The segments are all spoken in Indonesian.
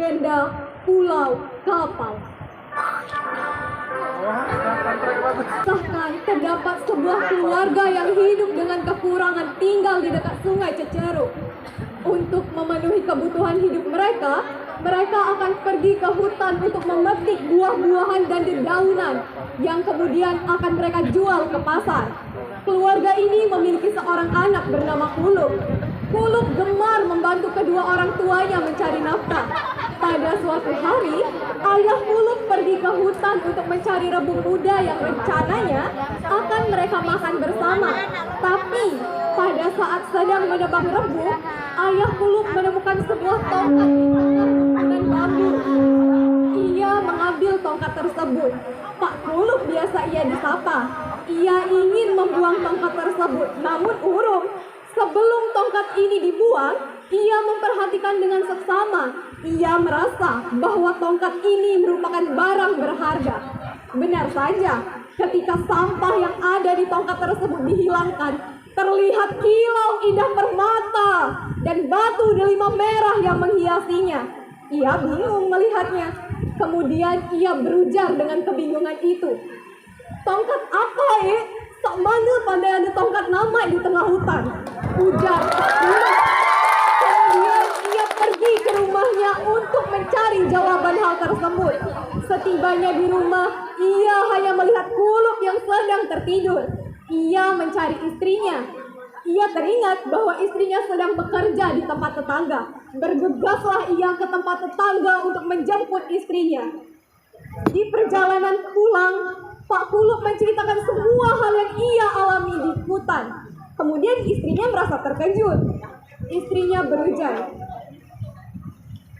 legenda Pulau Kapal. Bahkan terdapat sebuah keluarga yang hidup dengan kekurangan tinggal di dekat Sungai Ceceru. Untuk memenuhi kebutuhan hidup mereka, mereka akan pergi ke hutan untuk memetik buah-buahan dan dedaunan yang kemudian akan mereka jual ke pasar. Keluarga ini memiliki seorang anak bernama Kuluk. Kuluk gemar membantu kedua orang tuanya mencari nafkah. Pada suatu hari, ayah Kuluk pergi ke hutan untuk mencari rebung muda yang rencananya akan mereka makan bersama. Tapi pada saat sedang menebang rebung, ayah Kuluk menemukan sebuah tongkat di tengah dan bambu. Ia mengambil tongkat tersebut. Pak Kuluk biasa ia disapa. Ia ingin membuang tongkat tersebut, namun urung. Sebelum tongkat ini dibuang, ia memperhatikan dengan seksama. Ia merasa bahwa tongkat ini merupakan barang berharga. Benar saja, ketika sampah yang ada di tongkat tersebut dihilangkan, terlihat kilau indah permata dan batu delima merah yang menghiasinya. Ia bingung melihatnya. Kemudian ia berujar dengan kebingungan itu. "Tongkat apa, Sok mana pandai ada tongkat nama di tengah hutan?" ujar Pak Kuluk. Kemudian ia pergi ke rumahnya untuk mencari jawaban hal tersebut. Setibanya di rumah, ia hanya melihat Kuluk yang sedang tertidur. Ia mencari istrinya. Ia teringat bahwa istrinya sedang bekerja di tempat tetangga. Bergegaslah ia ke tempat tetangga untuk menjemput istrinya. Di perjalanan pulang, Pak Kuluk menceritakan semua hal yang ia alami di hutan. Kemudian istrinya merasa terkejut. Istrinya berujar,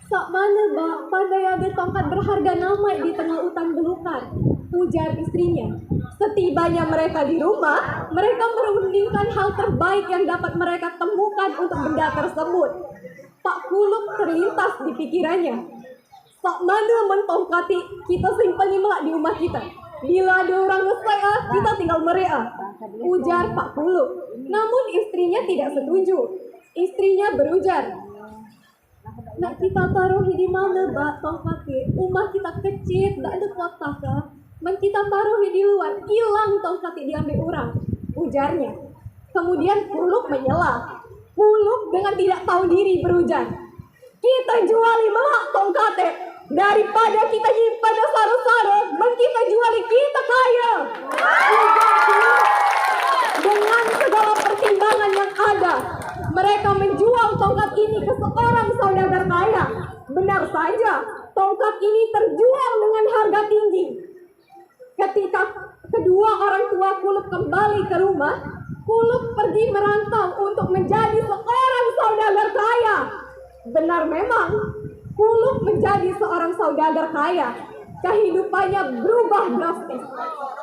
"Sak mana bak pandai ada tongkat berharga nama di tengah hutan belukar?" ujar istrinya. Setibanya mereka di rumah, mereka merundingkan hal terbaik yang dapat mereka temukan untuk benda tersebut. Pak Kuluk terlintas di pikirannya. "Sak mana mentongkati kita simpan melak di rumah kita. Bila ada orang ngesai kita tinggal merea," ujar Pak Kuluk. Namun istrinya tidak setuju. Istrinya berujar, "Nak kita taruh di mana bak tongkati? Rumah kita kecil, tak ada kotak kah? Men kita taruh di luar, hilang tongkati diambil orang," ujarnya. Kemudian Kuluk menyela. Kuluk dengan tidak tahu diri berujar, "Kita juali melak tongkati. Daripada kita nyimpan saro-saro, men kita juali kita kaya," ujar Kuluk. Dengan segala pertimbangan yang ada, mereka menjual tongkat ini ke seorang saudagar kaya. Benar saja, tongkat ini terjual dengan harga tinggi. Ketika kedua orang tua Kuluk kembali ke rumah, Kuluk pergi merantau untuk menjadi seorang saudagar kaya. Benar memang, Kuluk menjadi seorang saudagar kaya. Kehidupannya berubah drastis.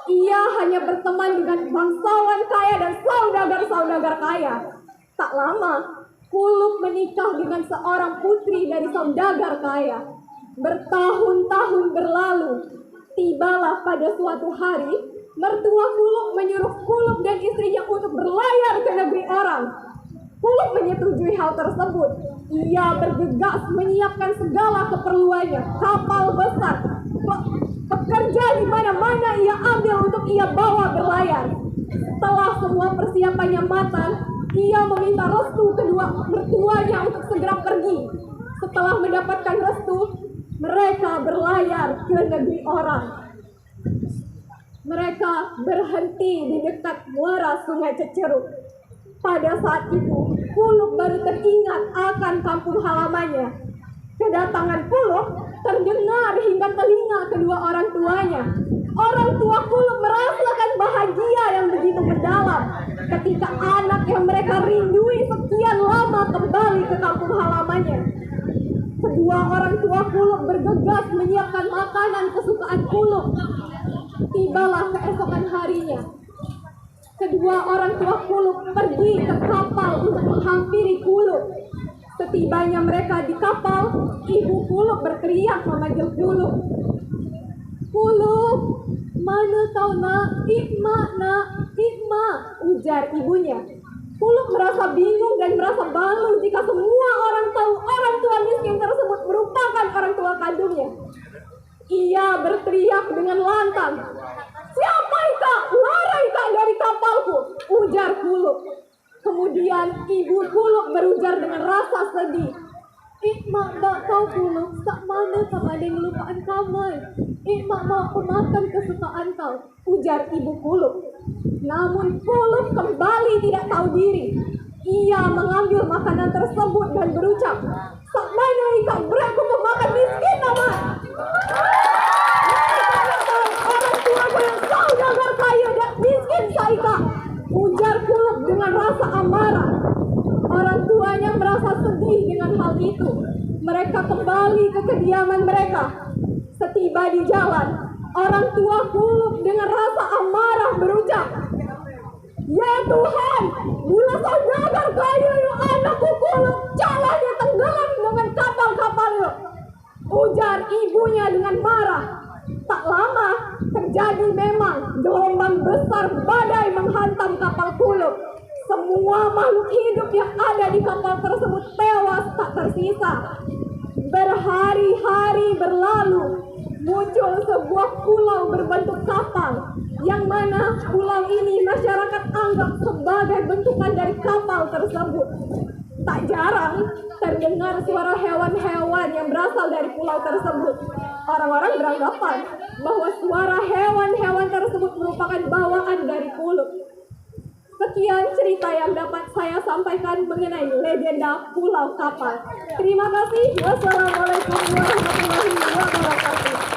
Ia hanya berteman dengan bangsawan kaya dan saudagar-saudagar kaya. Tak lama, Kuluk menikah dengan seorang putri dari saudagar kaya. Bertahun-tahun berlalu, tibalah pada suatu hari, mertua Kuluk menyuruh Kuluk dan istrinya untuk berlayar ke negeri orang. Kuluk menyetujui hal tersebut. Ia bergegas menyiapkan segala keperluannya, kapal besar, pekerja di mana-mana ia ambil untuk ia bawa berlayar. Setelah semua persiapannya matang, ia meminta restu kedua mertuanya untuk segera pergi. Setelah mendapatkan restu, mereka berlayar ke negeri orang. Mereka berhenti di dekat muara Sungai Ceceru. Pada saat itu, Kuluk baru teringat akan kampung halamannya. Kedatangan Kuluk terdengar hingga telinga kedua orang tuanya. Orang tua Kuluk merasakan bahagia yang begitu mendalam ketika anak yang mereka rindui sekian lama kembali ke kampung halamannya. Kedua orang tua Kuluk bergegas menyiapkan makanan kesukaan Kuluk. Tibalah keesokan harinya. Kedua orang tua Kuluk pergi ke kapal untuk menghampiri Kuluk. Setibanya mereka di kapal, ibu Kuluk berteriak memanggil Kuluk. "Kuluk, mana kau nak? Ikma," ujar ibunya. Kuluk merasa bingung dan merasa malu jika semua orang tahu orang tua miskin tersebut merupakan orang kapalnya. Ia berteriak dengan lantang, "Siapa ika? Lari ika dari kapalku!" ujar Kuluk. Kemudian ibu Kuluk berujar dengan rasa sedih, "Mak dak kau Kuluk, sak mana kamu ada ngelupaan kamai? Mak mau makan kesukaan kau," ujar ibu Kuluk. Namun Kuluk kembali tidak tahu diri. Ia mengambil makanan tersebut dan berucap, "Sak mana ika beraku pemakan miskin amat? Orang tuaku yang saudagar kaya dan miskin saika," ujar Kuluk dengan rasa amarah. Orang tuanya merasa sedih dengan hal itu. Mereka kembali ke kediaman mereka. Setiba di jalan, orang tua Kuluk dengan rasa amarah berucap, "Ya Tuhan, mula saudagar kaya yuk anakku Kuluk, jangan dia tenggelam dengan kapal-kapal yuk," ujar ibunya dengan marah. Tak lama, terjadi memang gelombang besar badai menghantam kapal Kuluk. Semua makhluk hidup yang ada di kapal tersebut tewas tak tersisa. Berhari-hari berlalu, muncul sebuah pulau berbentuk kapal, yang mana pulau ini masyarakat anggap sebagai bentukan dari kapal tersebut. Tak jarang terdengar suara hewan-hewan yang berasal dari pulau tersebut. Orang-orang beranggapan bahwa suara hewan-hewan tersebut merupakan bawaan dari Kuluk. Sekian cerita yang dapat saya sampaikan mengenai legenda Pulau Kapal. Terima kasih. Wassalamualaikum warahmatullahi wabarakatuh.